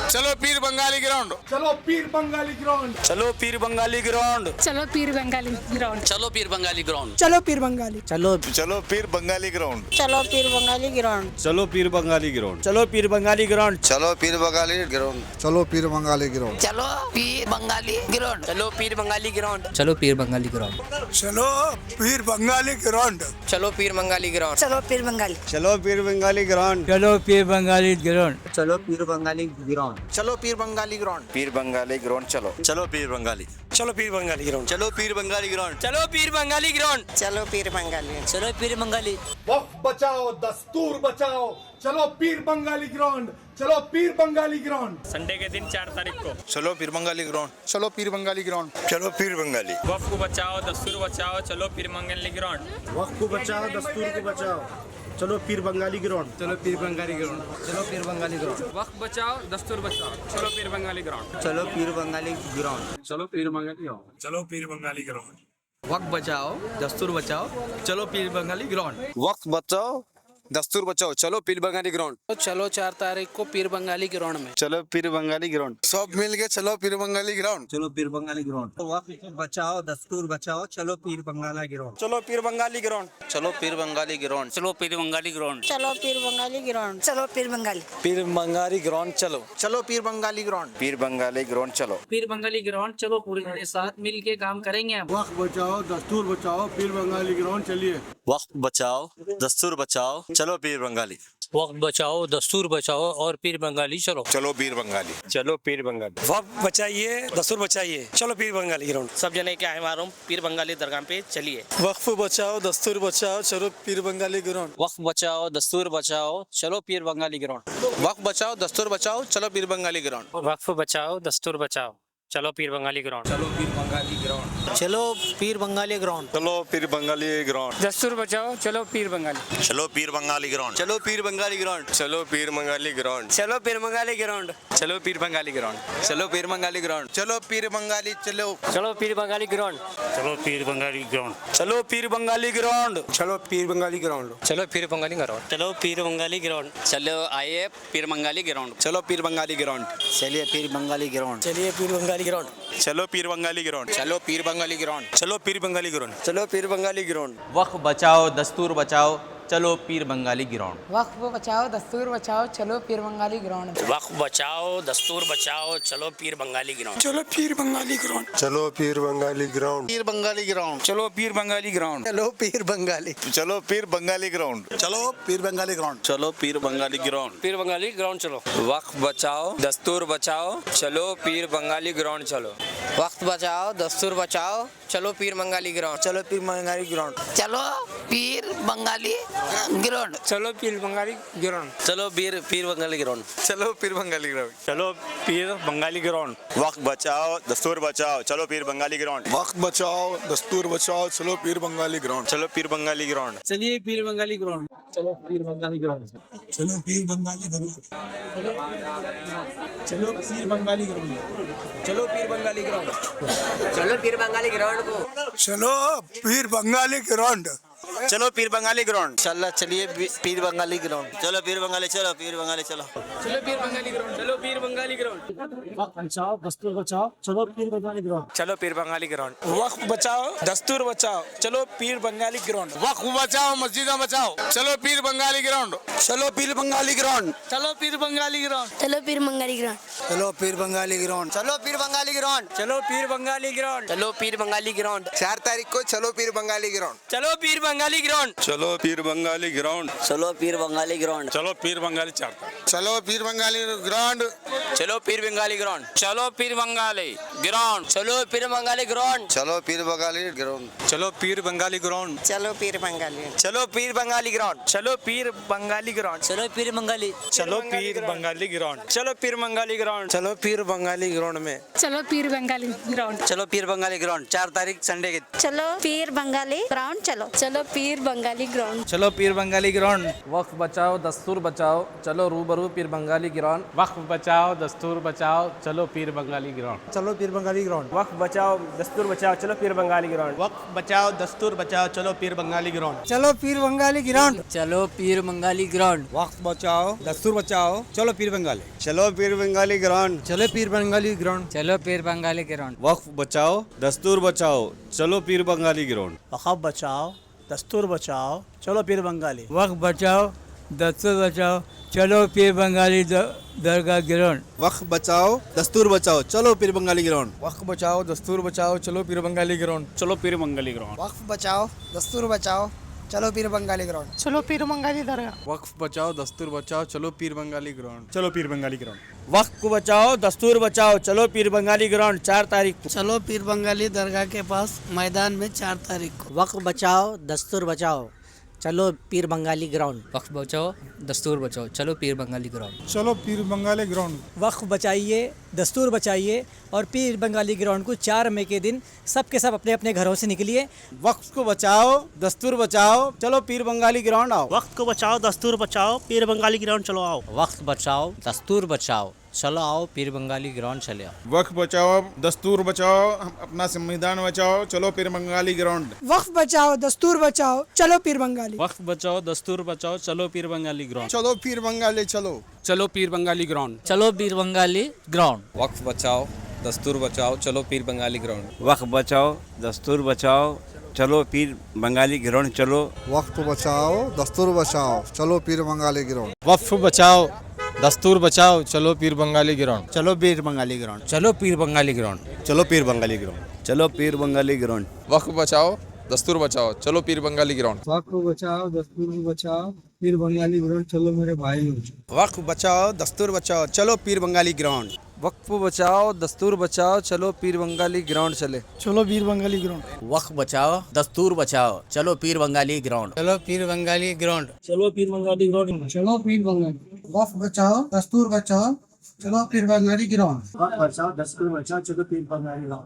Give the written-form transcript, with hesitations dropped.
चलो पीर बंगाली ग्राउंड। चलो पीर बंगाली ग्राउंड। चलो पीर बंगाली ग्राउंड। चलो पीर बंगाली ग्राउंड। चलो पीर बंगाली ग्राउंड। चलो पीर बंगाली। चलो पीर बंगाली ग्राउंड। चलो पीर बंगाली ग्राउंड। चलो पीर बंगाली ग्राउंड। चलो पीर बंगाली ग्राउंड। चलो पीर बंगाली ग्राउंड। चलो पीर बंगाली ग्राउंड। चलो पीर बंगाली ग्राउंड। चलो पीर बंगाली ग्राउंड। चलो पीर बंगाली ग्राउंड। चलो पीर बंगाली ग्राउंड। चलो पीर बंगाली ग्राउंड। चलो पीर बंगाली। चलो पीर बंगाली ग्राउंड। चलो पीर बंगाली ग्राउंड। चलो पीर बंगाली ग्राउंड। चलो पीर बंगाली ग्राउंड। पीर बंगाली ग्राउंड चलो। चलो पीर बंगाली। चलो पीर बंगाली ग्राउंड। चलो पीर बंगाली ग्राउंड। चलो पीर बंगाली ग्राउंड। चलो पीर बंगाली। चलो पीर बंगाली। वक्त बचाओ दस्तूर बचाओ। चलो पीर बंगाली ग्राउंड। चलो पीर बंगाली ग्राउंड। संडे के दिन 4 तारीख को चलो पीर बंगाली ग्राउंड। चलो पीर बंगाली ग्राउंड। चलो पीर बंगाली। वक्फ को बचाओ, दस्तूर बचाओ, चलो पीर बंगाली ग्राउंड। वक्त को बचाओ दस्तूर को बचाओ। चलो पीर बंगाली ग्राउंड। चलो पीर बंगाली ग्राउंड। चलो पीर बंगाली ग्राउंड। वक्फ बचाओ, दस्तूर बचाओ, चलो पीर बंगाली ग्राउंड। चलो पीर बंगाली ग्राउंड। चलो पीर बंगाली ग्राउंड। चलो पीर बंगाली ग्राउंड। वक्त बचाओ, दस्तूर बचाओ, चलो पीर बंगाली ग्राउंड। वक्त बचाओ, दस्तूर बचाओ, चलो पीर बंगाली ग्राउंड। चलो 4 तारीख को पीर बंगाली ग्राउंड में। चलो पीर बंगाली ग्राउंड। सब मिल के चलो पीर बंगाली ग्राउंड। चलो पीर बंगाली ग्राउंड। वक्त बचाओ दस्तूर बचाओ। चलो पीर बंगाली ग्राउंड। चलो पीर बंगाली ग्राउंड। चलो पीर बंगाली ग्राउंड। चलो पीर बंगाली ग्राउंड। चलो पीर बंगाली ग्राउंड। चलो पीर बंगाली। पीर बंगाली ग्राउंड चलो। चलो पीर बंगाली ग्राउंड। पीर बंगाली ग्राउंड चलो। पीर बंगाली ग्राउंड चलो, पूरे साथ मिल के काम करेंगे हम। वक्त बचाओ दस्तूर बचाओ। पीर बंगाली ग्राउंड चलिए। वक्त बचाओ, दस्तूर बचाओ, चलो पीर बंगाली। वक्त बचाओ, दस्तूर बचाओ और पीर बंगाली चलो। चलो पीर बंगाली। चलो पीर बंगाली। वक्त बचाइए, दस्तूर बचाइए, चलो पीर बंगाली ग्राउंड। सब जने क्या है मालूम, पीर बंगाली दरगाह पे चलिए। वक्त बचाओ दस्तूर बचाओ। चलो पीर बंगाली ग्राउंड। वक्त बचाओ, दस्तूर बचाओ, चलो पीर बंगाली ग्राउंड। वक्त बचाओ दस्तूर बचाओ चलो पीर बंगाली ग्राउंड। वक्फ बचाओ, दस्तूर बचाओ, चलो पीर बंगाली ग्राउंड। चलो पीर बंगाली ग्राउंड। चलो पीर बंगाली ग्राउंड। चलो पीर बंगाली ग्राउंड। दस्तूर बचाओ, चलो पीर बंगाली। चलो पीर बंगाली ग्राउंड। चलो पीर बंगाली ग्राउंड। चलो पीर बंगाली ग्राउंड। चलो पीर बंगाली ग्राउंड। चलो पीर बंगाली ग्राउंड। चलो पीर बंगाली ग्राउंड। चलो पीर बंगाली चलो। चलो पीर बंगाली ग्राउंड। चलो पीर बंगाली ग्राउंड। चलो पीर बंगाली ग्राउंड। चलो पीर बंगाली ग्राउंड। चलो पीर बंगाली ग्राउंड। चलो पीर बंगाली ग्राउंड। चलो आइए पीर बंगाली ग्राउंड। चलो पीर बंगाली ग्राउंड। चलिए पीर बंगाली ग्राउंड। चलिए पीर बंगाली ग्राउंड। चलो पीर बंगाली ग्राउंड। चलो पीर बंगाली ग्राउंड। चलो पीर बंगाली ग्राउंड। चलो पीर बंगाली ग्राउंड। वक्त बचाओ, दस्तूर बचाओ, चलो पीर बंगाली ग्राउंड। वक्त बचाओ, दस्तूर बचाओ, चलो पीर बंगाली ग्राउंड। वक्त बचाओ, दस्तूर बचाओ, चलो पीर बंगाली ग्राउंड। चलो पीर बंगाली ग्राउंड। चलो पीर बंगाली ग्राउंड। पीर बंगाली ग्राउंड। चलो पीर बंगाली ग्राउंड। चलो पीर बंगाली। चलो पीर बंगाली ग्राउंड। चलो पीर बंगाली ग्राउंड। चलो पीर बंगाली ग्राउंड। पीर बंगाली ग्राउंड चलो। वक्त बचाओ, दस्तूर बचाओ, चलो पीर बंगाली ग्राउंड चलो। वक्त बचाओ, दस्तूर बचाओ, चलो पीर बंगाली ग्राउंड। चलो पीर बंगाली ग्राउंड। चलो पीर बंगाली ग्राउंड। चलो पीर बंगाली ग्राउंड। चलो पीर बंगाली ग्राउंड। चलो पीर बंगाली ग्राउंड। चलो पीर बंगाली ग्राउंड। वक्त बचाओ, दस्तूर बचाओ, चलो पीर बंगाली ग्राउंड। वक्त बचाओ दस्तूर बचाओ। चलो पीर बंगाली ग्राउंड। चलो पीर बंगाली ग्राउंड। चलिए पीर बंगाली ग्राउंड। चलो पीर बंगाली ग्राउंड। चलो पीर बंगाली ग्राउंड। चलो पीर बंगाली ग्राउंड। चलो पीर बंगाली ग्राउंड। चलो पीर बंगाली ग्राउंड को। चलो पीर बंगाली ग्राउंड। चलो पीर बंगाली ग्राउंड। चलो चलिए पीर बंगाली ग्राउंड। चलो पीर बंगाली। चलो पीर बंगाली। चलो चलो पीर बंगाली ग्राउंड। चलो पीर बंगाली ग्राउंड। बचाओ दस्तूर बचाओ। चलो पीर बंगाली ग्राउंड। चलो पीर बंगाली ग्राउंड। वक्त बचाओ, दस्तूर बचाओ, चलो पीर बंगाली ग्राउंड। वक्त बचाओ मस्जिद बचाओ। चलो पीर बंगाली ग्राउंड। चलो पीर बंगाली ग्राउंड। चलो पीर बंगाली ग्राउंड। चलो पीर बंगाली ग्राउंड। चलो पीर बंगाली ग्राउंड। चलो पीर बंगाली ग्राउंड। चलो पीर बंगाली ग्राउंड। चलो पीर बंगाली ग्राउंड। 4 तारीख को चलो पीर बंगाली ग्राउंड। चलो पीर बंगाली ग्राउंड। चलो पीर बंगाली ग्राउंड। चलो पीर बंगाली ग्राउंड। चलो पीर बंगाली 4 चलो पीर बंगाली ग्राउंड। चलो पीर बंगाली ग्राउंड। चलो पीर बंगाली ग्राउंड। चलो पीर बंगाली ग्राउंड। चलो पीर बंगाली ग्राउंड। चलो पीर बंगाली ग्राउंड। चलो पीर बंगाली। चलो पीर बंगाली ग्राउंड। चलो पीर बंगाली ग्राउंड। चलो पीर बंगाली। चलो पीर बंगाली ग्राउंड। चलो पीर बंगाली ग्राउंड। चलो पीर बंगाली ग्राउंड में। चलो पीर बंगाली ग्राउंड। चलो पीर बंगाली ग्राउंड 4 तारीख संडे के। चलो पीर बंगाली ग्राउंड। चलो चलो पीर बंगाली ग्राउंड। चलो पीर बंगाली ग्राउंड। वक्त बचाओ, दस्तूर बचाओ, चलो रूबरू पीर बंगाली ग्राउंड। वक्फ बचाओ दस्तूर बचाओ चलो पीर बंगाली ग्राउंड। चलो पीर बंगाली ग्राउंड। वक्फ बचाओ दस्तूर बचाओ चलो पीर बंगाली ग्राउंड। वक्त बचाओ दस्तूर बचाओ चलो पीर बंगाली ग्राउंड। चलो पीर बंगाली ग्राउंड। चलो पीर बंगाली ग्राउंड। वक्त बचाओ दस्तूर बचाओ चलो पीर बंगाली। चलो पीर बंगाली ग्राउंड। चलो पीर बंगाली ग्राउंड। चलो पीर बंगाली ग्राउंड। वक्फ बचाओ दस्तूर बचाओ चलो पीर बंगाली ग्राउंड। वक़्फ़ बचाओ दस्तूर बचाओ चलो पीर बंगाली। वक्त बचाओ दस्तूर बचाओ चलो पीर बंगाली दरगाह ग्राउंड। वक्फ बचाओ दस्तूर बचाओ चलो पीर बंगाली ग्राउंड। वक्त बचाओ दस्तूर बचाओ चलो पीर बंगाली ग्राउंड। चलो पीर बंगाली ग्राउंड। वक्त बचाओ दस्तूर बचाओ चलो पीर बंगाली ग्राउंड। चलो पीर बंगाली दरगाह। वक्त बचाओ दस्तूर बचाओ चलो पीर बंगाली ग्राउंड। चलो पीर बंगाली ग्राउंड। वक्त बचाओ दस्तूर बचाओ चलो पीर बंगाली ग्राउंड 4 तारीख को। चलो पीर बंगाली दरगाह के पास मैदान में 4 तारीख को। वक्त बचाओ दस्तूर बचाओ चलो पीर बंगाली ग्राउंड। वक्त बचाओ दस्तूर बचाओ चलो पीर बंगाली ग्राउंड। चलो पीर बंगाली ग्राउंड। वक्त बचाइए दस्तूर बचाइए और पीर बंगाली ग्राउंड को 4 मई के दिन सबके सब अपने अपने घरों से निकलिए। वक्त को बचाओ दस्तूर बचाओ चलो पीर बंगाली ग्राउंड आओ। वक्त को बचाओ दस्तूर बचाओ पीर बंगाली ग्राउंड चलो आओ। वक्त बचाओ दस्तूर बचाओ चलो आओ पीर बंगाली ग्राउंड चले आओ। वक्त बचाओ दस्तूर बचाओ अपना संविधान बचाओ चलो पीर बंगाली ग्राउंड। वक्त बचाओ दस्तूर बचाओ चलो पीर बंगाली। वक्त बचाओ दस्तूर बचाओ चलो पीर बंगाली ग्राउंड। चलो पीर बंगाली चलो। चलो पीर बंगाली ग्राउंड। चलो पीर बंगाली ग्राउंड। वक्फ बचाओ दस्तूर बचाओ चलो पीर बंगाली ग्राउंड। वक्त बचाओ दस्तूर बचाओ चलो पीर बंगाली ग्राउंड चलो। वक्त बचाओ दस्तूर बचाओ चलो पीर बंगाली ग्राउंड। वक्फ बचाओ दस्तूर बचाओ चलो पीर बंगाली ग्राउंड। चलो पीर बंगाली ग्राउंड। चलो पीर बंगाली ग्राउंड। चलो पीर बंगाली ग्राउंड। चलो पीर बंगाली ग्राउंड। वक्त बचाओ दस्तूर बचाओ चलो पीर बंगाली ग्राउंड। वक्त बचाओ दस्तूर बचाओ पीर बंगाली ग्राउंड चलो मेरे भाई। वक्फ बचाओ दस्तूर बचाओ चलो पीर बंगाली ग्राउंड। वक्फ बचाओ दस्तूर बचाओ चलो पीर बंगाली ग्राउंड चले। चलो पीर बंगाली ग्राउंड। वक्त बचाओ दस्तूर बचाओ चलो पीर बंगाली ग्राउंड। चलो पीर बंगाली ग्राउंड। चलो पीर बंगाली ग्राउंड। चलो पीर बंगाली। वक्त बचाओ दस्तूर बचाओ चलो पीर बंगाली ग्राउंड। वक्त बचाओ दस्तूर बचाओ चलो पीर बंगाली ग्राउंड।